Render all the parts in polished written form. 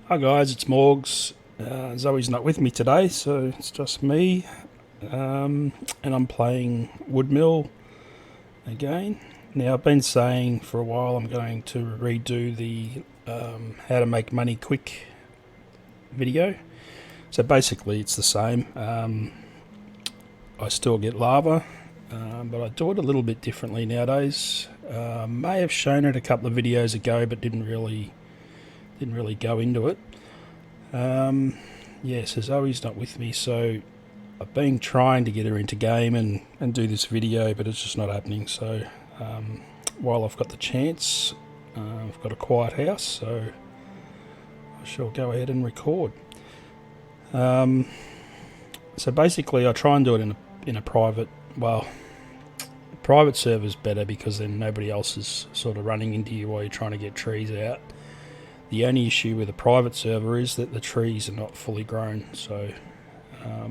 Hi guys, it's Morgs. Zoe's not with me today, so it's just me. And I'm playing Woodmill again. Now, I've been saying for a while I'm going to redo the how to make money quick video. So basically, it's the same. I still get lava, but I do it a little bit differently nowadays. May have shown it a couple of videos ago, but didn't really go into it. Yeah, so Zoe's not with me, so I've been trying to get her into game and do this video, but it's just not happening. So while I've got the chance, I've got a quiet house, so I shall go ahead and record. So basically, I try and do it in a private. Well, private server's better because then nobody else is sort of running into you while you're trying to get trees out. The only issue with a private server is that the trees are not fully grown, so I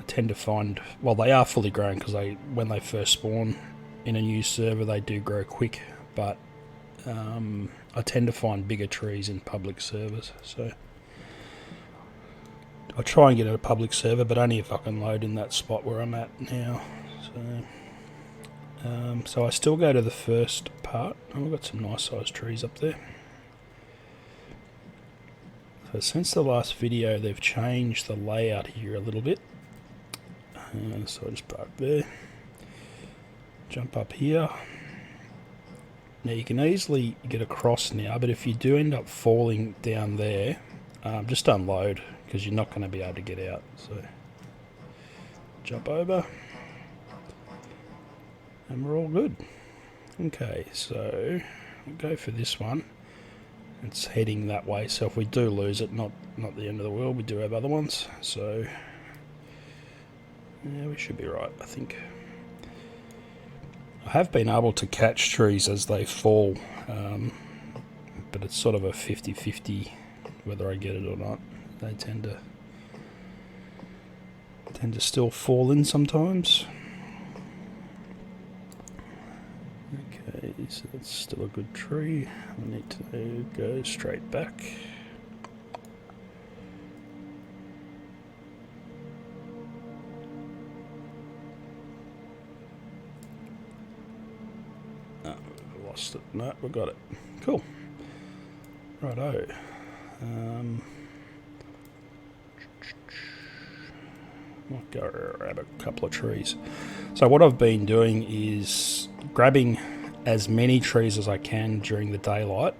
tend to find, well, they are fully grown because when they first spawn in a new server they do grow quick, but I tend to find bigger trees in public servers, so I try and get a public server, but only if I can load in that spot where I'm at now. So I still go to the first part. Oh, we've got some nice sized trees up there. So since the last video they've changed the layout here a little bit. So I just park there. Jump up here. Now you can easily get across now, but if you do end up falling down there, just unload because you're not going to be able to get out. So jump over. And we're all good. Okay, so we'll go for this one. It's heading that way, so if we do lose it, not the end of the world. We do have other ones, so yeah, we should be right, I think. I have been able to catch trees as they fall, but it's sort of a 50-50 whether I get it or not. They tend to still fall in sometimes. Okay, so that's still a good tree. I need to go straight back. Oh, we've lost it. No, we got it. Cool. Righto. Might go grab a couple of trees. So what I've been doing is grabbing as many trees as I can during the daylight,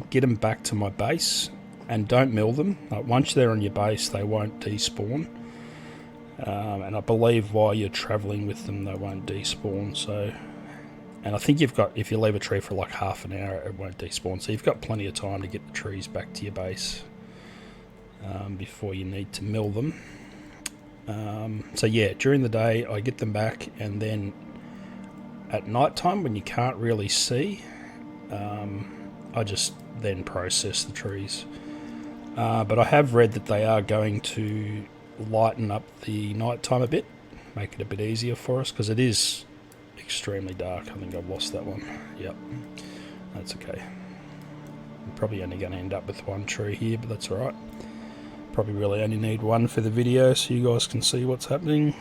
get them back to my base, and don't mill them. Once they're on your base, they won't despawn. And I believe while you're travelling with them, they won't despawn. So, and I think if you leave a tree for like half an hour, it won't despawn. So you've got plenty of time to get the trees back to your base before you need to mill them. So yeah, during the day I get them back, and then at night time when you can't really see, I just then process the trees. But I have read that they are going to lighten up the night time a bit, make it a bit easier for us, because it is extremely dark. I think I've lost that one. Yep, that's okay. I'm probably only going to end up with one tree here, but that's alright. Probably really only need one for the video so you guys can see what's happening.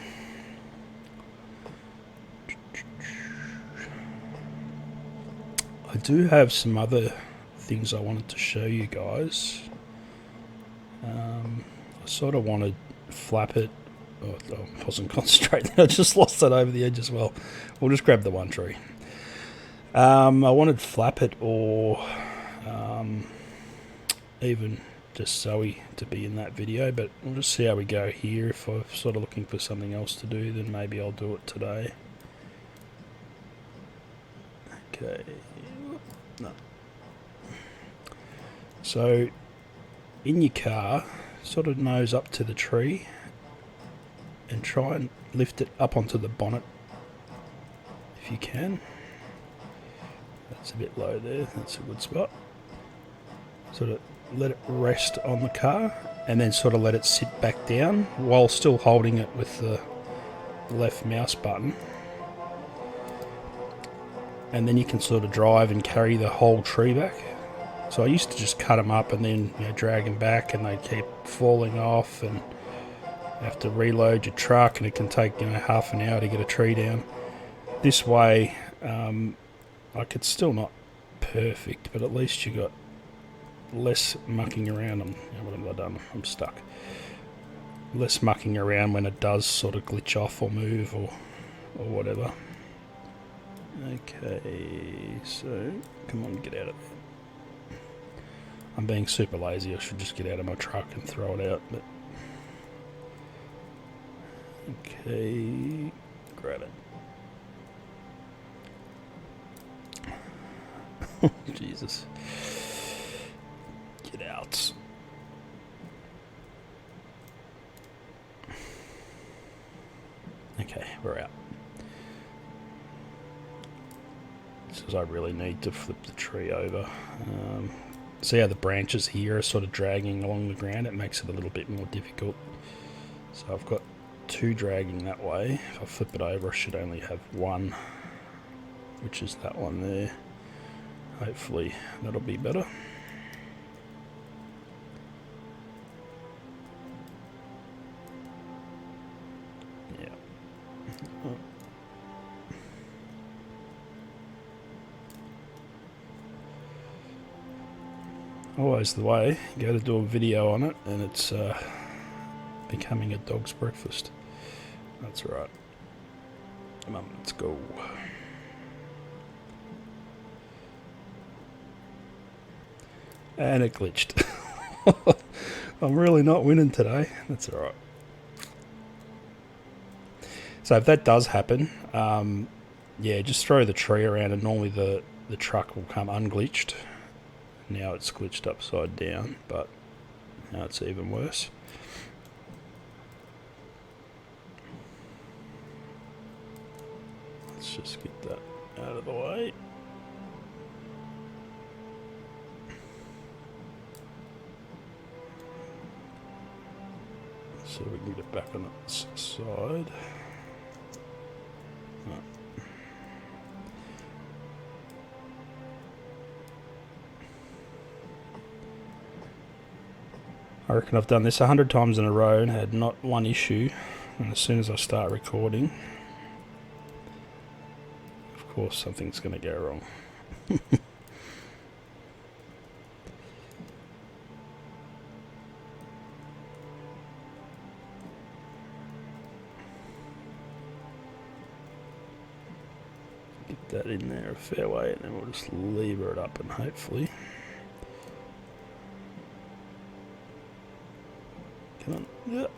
I do have some other things I wanted to show you guys. I sort of wanted flap it. Oh, I wasn't concentrating. I just lost that over the edge as well. We'll just grab the one tree. I wanted flap it, or even just Zoe to be in that video, but we'll just see how we go here. If I'm sort of looking for something else to do, then maybe I'll do it today. Okay. No. So in your car, sort of nose up to the tree and try and lift it up onto the bonnet if you can. That's a bit low there. That's a good spot. Sort of let it rest on the car and then sort of let it sit back down while still holding it with the left mouse button. And then you can sort of drive and carry the whole tree back. So I used to just cut them up and then drag them back, and they keep falling off, and you have to reload your truck, and it can take half an hour to get a tree down. This way, like, it's still not perfect, but at least you got less mucking around. What have I done? I'm stuck. Less mucking around when it does sort of glitch off or move or whatever. Okay, so come on, get out of there. I'm being super lazy. I should just get out of my truck and throw it out, but okay, grab it. Jesus. Get out. Okay, we're out. Because I really need to flip the tree over. See how the branches here are sort of dragging along the ground? It makes it a little bit more difficult. So I've got two dragging that way. If I flip it over, I should only have one, which is that one there. Hopefully that'll be better. Yeah. Always the way. You go to do a video on it and it's becoming a dog's breakfast. That's right. Come on, let's go. And it glitched. I'm really not winning today. That's alright. So if that does happen, yeah, just throw the tree around and normally the truck will come unglitched. Now it's glitched upside down, but now it's even worse. Let's just get that out of the way. So we can get back on its side. Oh. I reckon I've done this 100 times in a row and had not one issue. And as soon as I start recording, of course something's going to go wrong. Get that in there a fair way, and then we'll just lever it up and hopefully... Come on. Yep.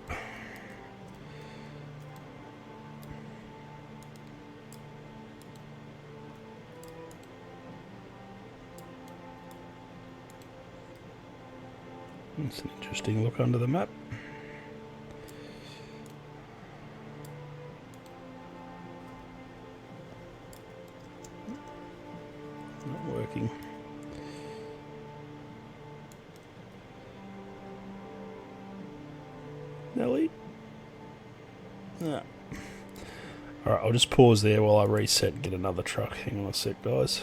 That's an interesting look under the map. Not working. Nelly? Ah. Alright, I'll just pause there while I reset and get another truck. Hang on a sec, guys.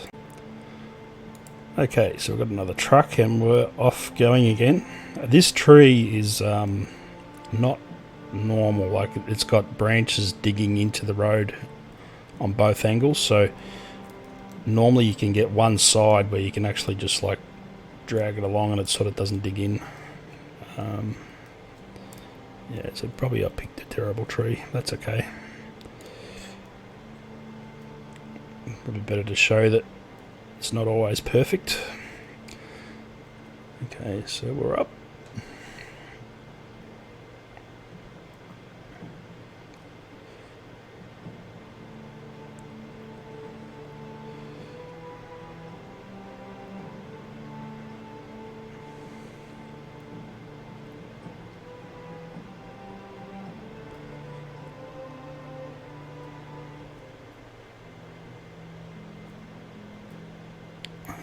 Okay, so we've got another truck and we're off going again. This tree is not normal. Like, it's got branches digging into the road on both angles. So normally you can get one side where you can actually just like drag it along and it sort of doesn't dig in. Yeah, so probably I picked a terrible tree. That's okay. Probably better to show that it's not always perfect. Okay, so we're up.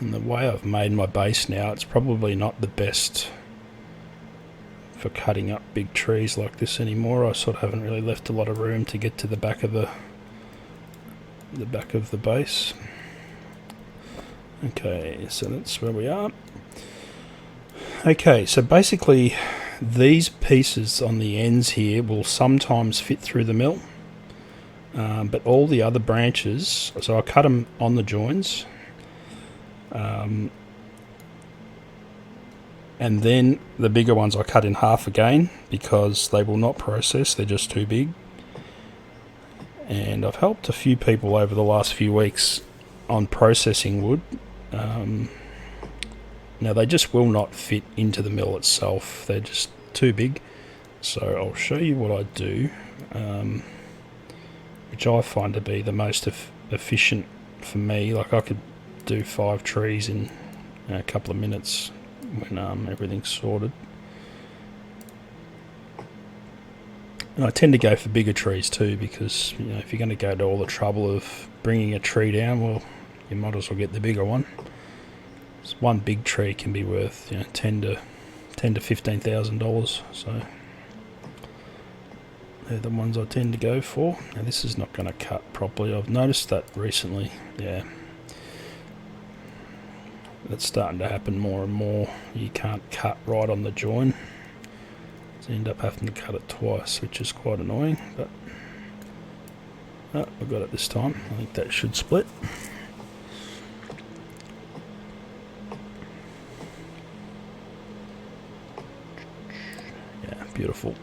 And the way I've made my base now, it's probably not the best for cutting up big trees like this anymore. I sort of haven't really left a lot of room to get to the back of the base. Okay, so that's where we are. Okay, so basically these pieces on the ends here will sometimes fit through the mill, but all the other branches, so I cut them on the joins, and then the bigger ones I cut in half again because they will not process, they're just too big. And I've helped a few people over the last few weeks on processing wood. Now they just will not fit into the mill itself, they're just too big. So I'll show you what I do, which I find to be the most efficient for me. Like I could do 5 trees in a couple of minutes when everything's sorted. And I tend to go for bigger trees too, because if you're going to go to all the trouble of bringing a tree down, well, you might as well get the bigger one. So one big tree can be worth $10,000 to $15,000. So they're the ones I tend to go for. Now this is not going to cut properly. I've noticed that recently. Yeah, that's starting to happen more and more. You can't cut right on the join. So you end up having to cut it twice, which is quite annoying. But I got it this time. I think that should split. Yeah, beautiful.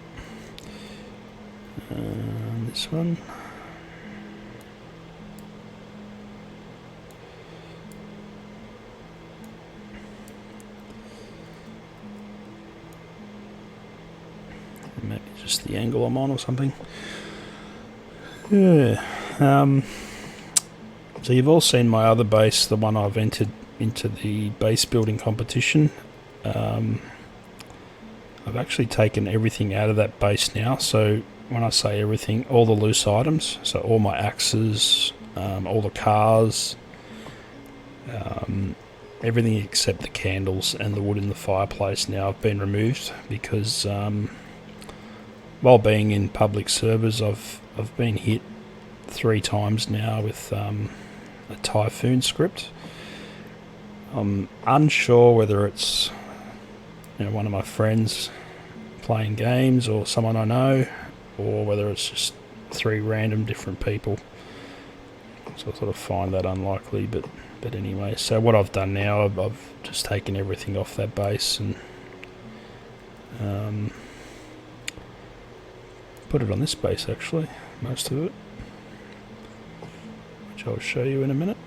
This one. Maybe just the angle I'm on or something. Yeah. So you've all seen my other base, the one I've entered into the base building competition. I've actually taken everything out of that base now. So when I say everything, all the loose items, so all my axes, all the cars, everything except the candles and the wood in the fireplace now have been removed because while being in public servers, I've been hit 3 times now with a typhoon script. I'm unsure whether it's one of my friends playing games or someone I know, or whether it's just 3 random different people. So I sort of find that unlikely, but anyway. So what I've done now, I've just taken everything off that base and put it on this base actually, most of it, which I'll show you in a minute.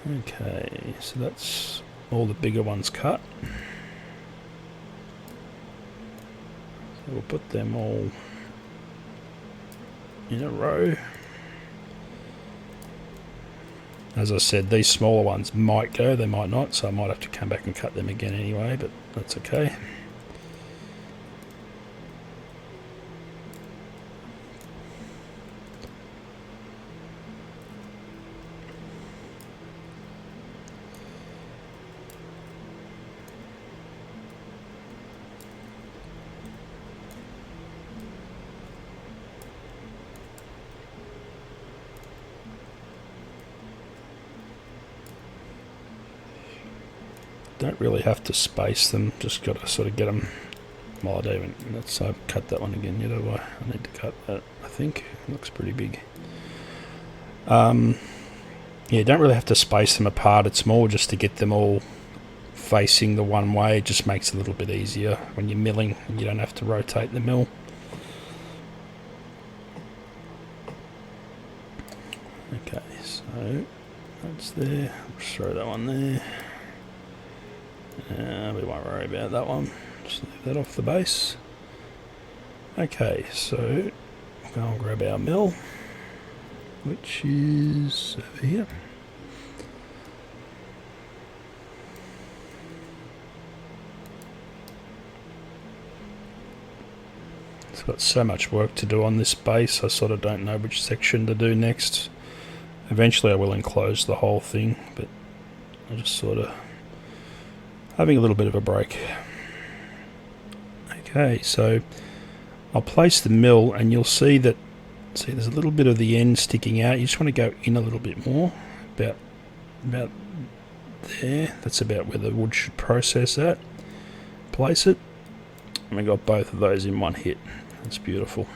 Okay, so that's all the bigger ones cut. So we'll put them all in a row. As I said, these smaller ones might go, they might not, so I might have to come back and cut them again anyway, but that's okay. Don't really have to space them, just got to sort of get them. Well, I don't even, let's cut that one again, do I? I need to cut that, I think. It looks pretty big. Yeah, don't really have to space them apart, it's more just to get them all facing the one way. It just makes it a little bit easier when you're milling and you don't have to rotate the mill. Okay, so that's there. Let's throw that one there. We won't worry about that one. Just leave that off the base. Okay, so we'll go and grab our mill, which is over here. It's got so much work to do on this base, I sort of don't know which section to do next. Eventually I will enclose the whole thing, but I just sort of having a little bit of a break. Okay, so I'll place the mill and you'll see that See, there's a little bit of the end sticking out. You just want to go in a little bit more, about there. That's about where the wood should process that. Place it, and we got both of those in one hit. That's beautiful.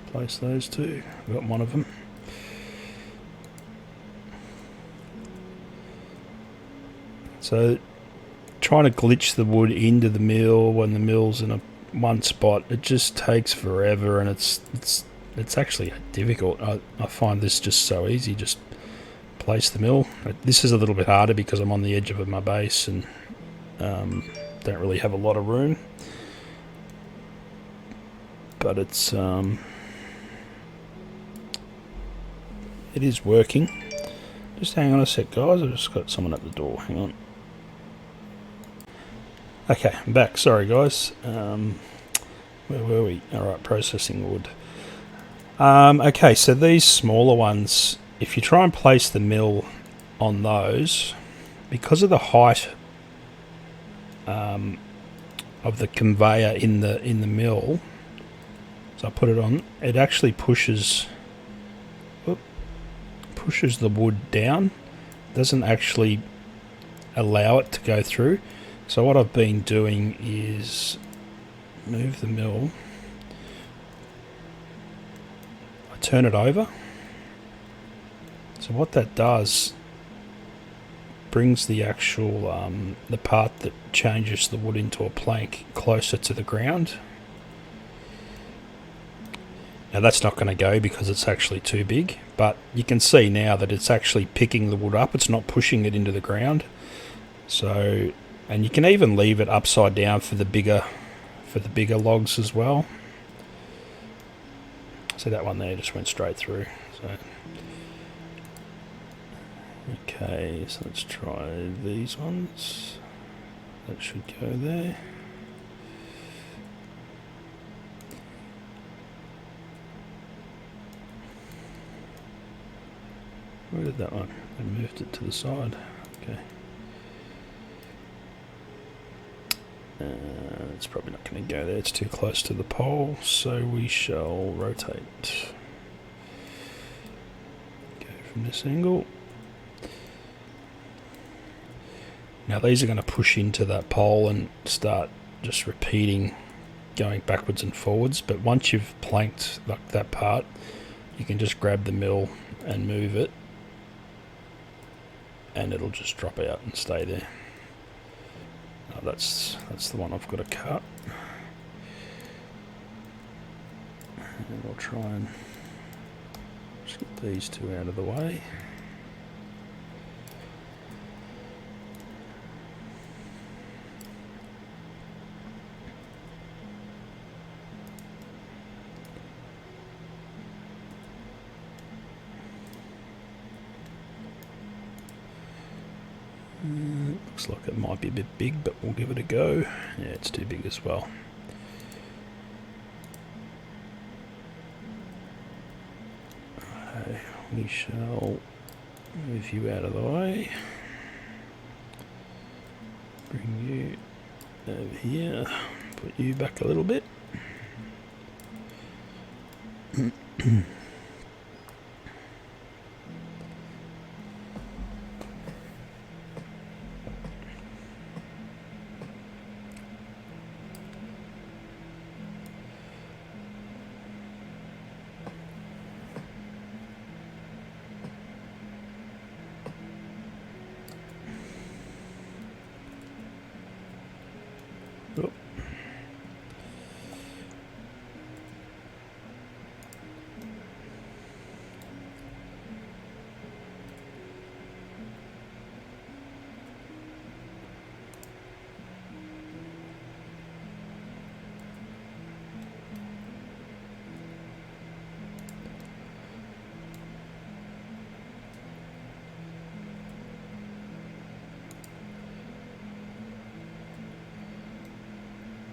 Place those two. I've got one of them. So trying to glitch the wood into the mill when the mill's in one spot, it just takes forever, and it's actually difficult. I find this just so easy. Just place the mill. This is a little bit harder because I'm on the edge of my base and don't really have a lot of room. But it's it is working. Just hang on a sec, guys. I've just got someone at the door. Hang on. Okay, I'm back. Sorry, guys. Where were we? Alright, processing wood. Okay, so these smaller ones, if you try and place the mill on those, because of the height of the conveyor in the mill, so I put it on, it actually pushes the wood down. Doesn't actually allow it to go through. So what I've been doing is move the mill, I turn it over. So what that does, brings the actual the part that changes the wood into a plank closer to the ground. Now that's not going to go because it's actually too big, but you can see now that it's actually picking the wood up. It's not pushing it into the ground. So, and you can even leave it upside down for the bigger logs as well. See, that one there just went straight through. So, okay, so let's try these ones. That should go there. Where did that one? I moved it to the side. Okay. It's probably not going to go there. It's too close to the pole, so we shall rotate. Go from this angle. Now these are going to push into that pole and start just repeating, going backwards and forwards. But once you've planked like that part, you can just grab the mill and move it, and it'll just drop out and stay there. Oh, that's the one I've got to cut. And we'll try and just get these two out of the way. Looks like it might be a bit big, but we'll give it a go. Yeah, it's too big as well. Okay, we shall move you out of the way. Bring you over here. Put you back a little bit. Oh.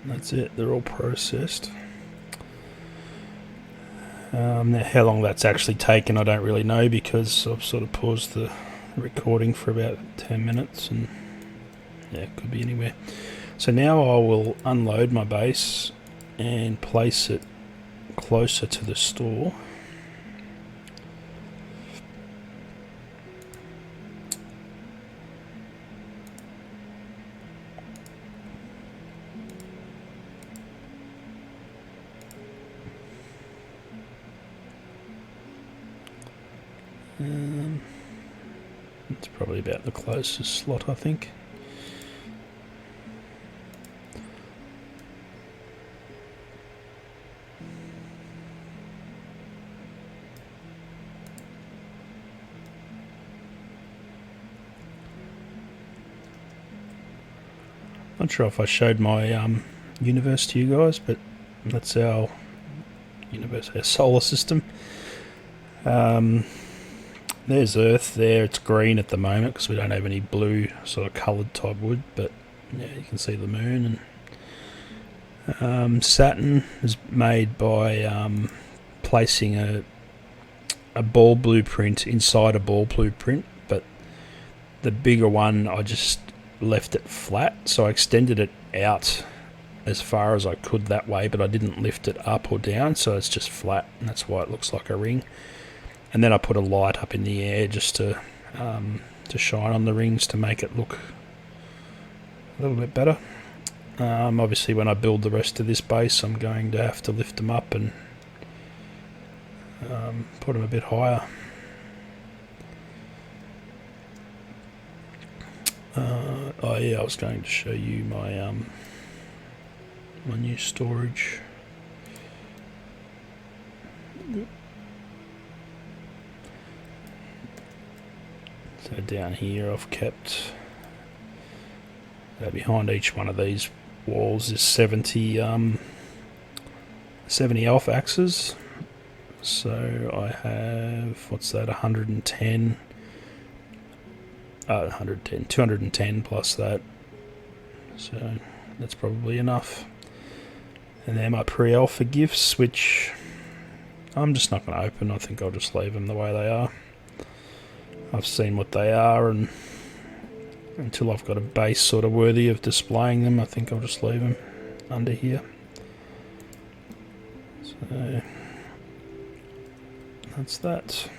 That's it, they're all processed. Now how long that's actually taken I don't really know, because I've sort of paused the recording for about 10 minutes and yeah, it could be anywhere. So now I will unload my base and place it closer to the store. It's probably about the closest slot, I think. Not sure if I showed my universe to you guys, but that's our universe, our solar system. There's Earth there. It's green at the moment because we don't have any blue sort of coloured type wood, but yeah, you can see the moon. And Saturn is made by placing a ball blueprint inside a ball blueprint, but the bigger one I just left it flat, so I extended it out as far as I could that way, but I didn't lift it up or down, so it's just flat, and that's why it looks like a ring. And then I put a light up in the air just to shine on the rings to make it look a little bit better. Obviously when I build the rest of this base, I'm going to have to lift them up and put them a bit higher. Oh yeah, I was going to show you my my new storage. So down here I've kept behind each one of these walls is 70 alpha axes. So I have, what's that, 110, 210 plus that. So that's probably enough. And they're my pre-alpha gifts, which I'm just not going to open. I think I'll just leave them the way they are. I've seen what they are, and until I've got a base sort of worthy of displaying them, I think I'll just leave them under here. So that's that.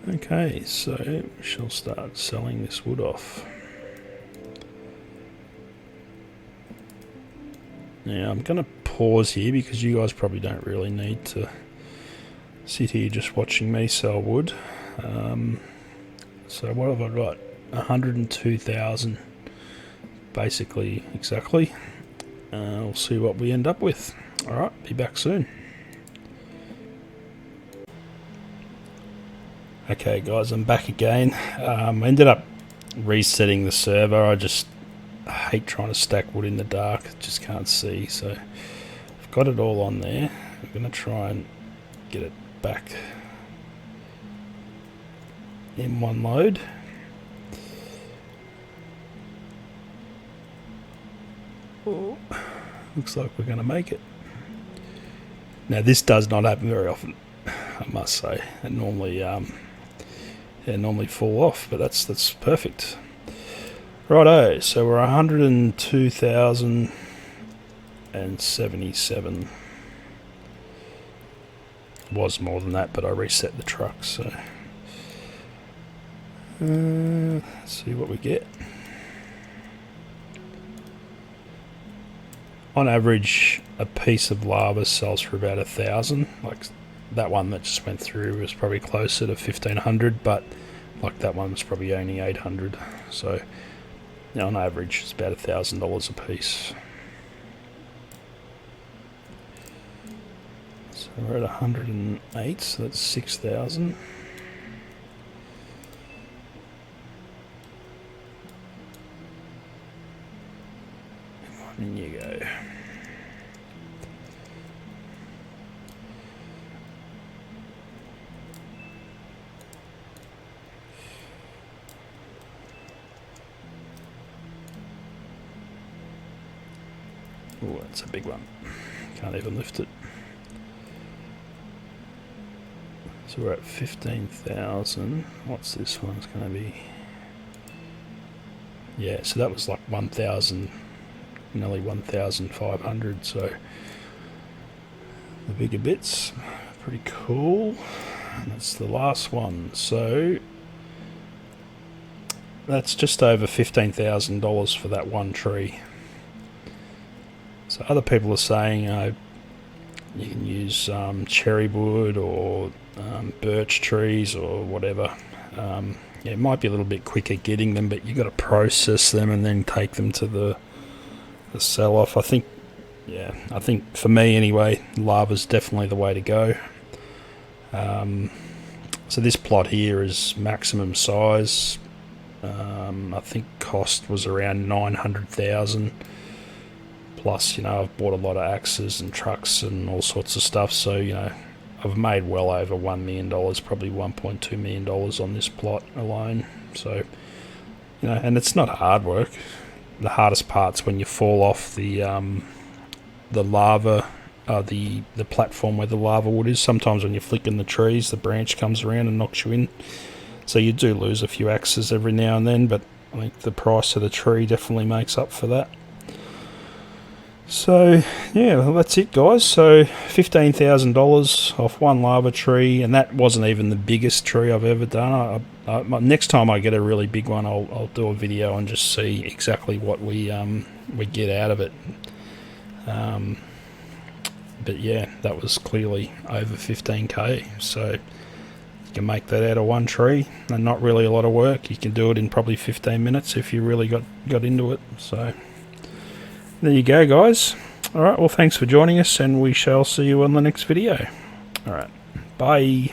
Okay, so we shall start selling this wood off. Now I'm going to pause here because you guys probably don't really need to sit here just watching me sell wood. So what have I got? 102,000 basically, exactly. We'll see what we end up with. Alright, be back soon. Okay guys, I'm back again. I ended up resetting the server. I just hate trying to stack wood in the dark, just can't see. So I've got it all on there. I'm going to try and get it back in one load. Oh, looks like we're going to make it. Now this does not happen very often, I must say. It normally normally fall off, but that's perfect. Righto, so we're 102,077. Was more than that, but I reset the truck, so let's see what we get. On average, a piece of lava sells for about 1,000. Like that one that just went through was probably closer to 1,500, but like that one was probably only 800. So on average, it's about $1,000 a piece. So we're at 108, so that's 6,000. In you go. Oh, that's a big one. Can't even lift it. So we're at 15,000. What's this one's going to be? Yeah, so that was like 1,000 nearly 1,500. So the bigger bits, pretty cool. And that's the last one. So that's just over $15,000 for that one tree. So other people are saying you can use cherry wood or birch trees or whatever. Yeah, it might be a little bit quicker getting them, but you've got to process them and then take them to the sell-off. I think for me anyway, lava's definitely the way to go. So this plot here is maximum size. I think cost was around 900,000. Plus, I've bought a lot of axes and trucks and all sorts of stuff. So, I've made well over $1 million, probably $1.2 million on this plot alone. So, and it's not hard work. The hardest part's when you fall off the lava, the platform where the lava wood is. Sometimes when you're flicking the trees, the branch comes around and knocks you in. So you do lose a few axes every now and then, but I think the price of the tree definitely makes up for that. So, yeah, well, that's it, guys. So, $15,000 off one lava tree, and that wasn't even the biggest tree I've ever done. Next time I get a really big one, I'll do a video and just see exactly what we get out of it. But yeah, that was clearly over 15k. So you can make that out of one tree, and not really a lot of work. You can do it in probably 15 minutes if you really got into it. So there you go, guys. Alright, well, thanks for joining us, and we shall see you on the next video. Alright, bye.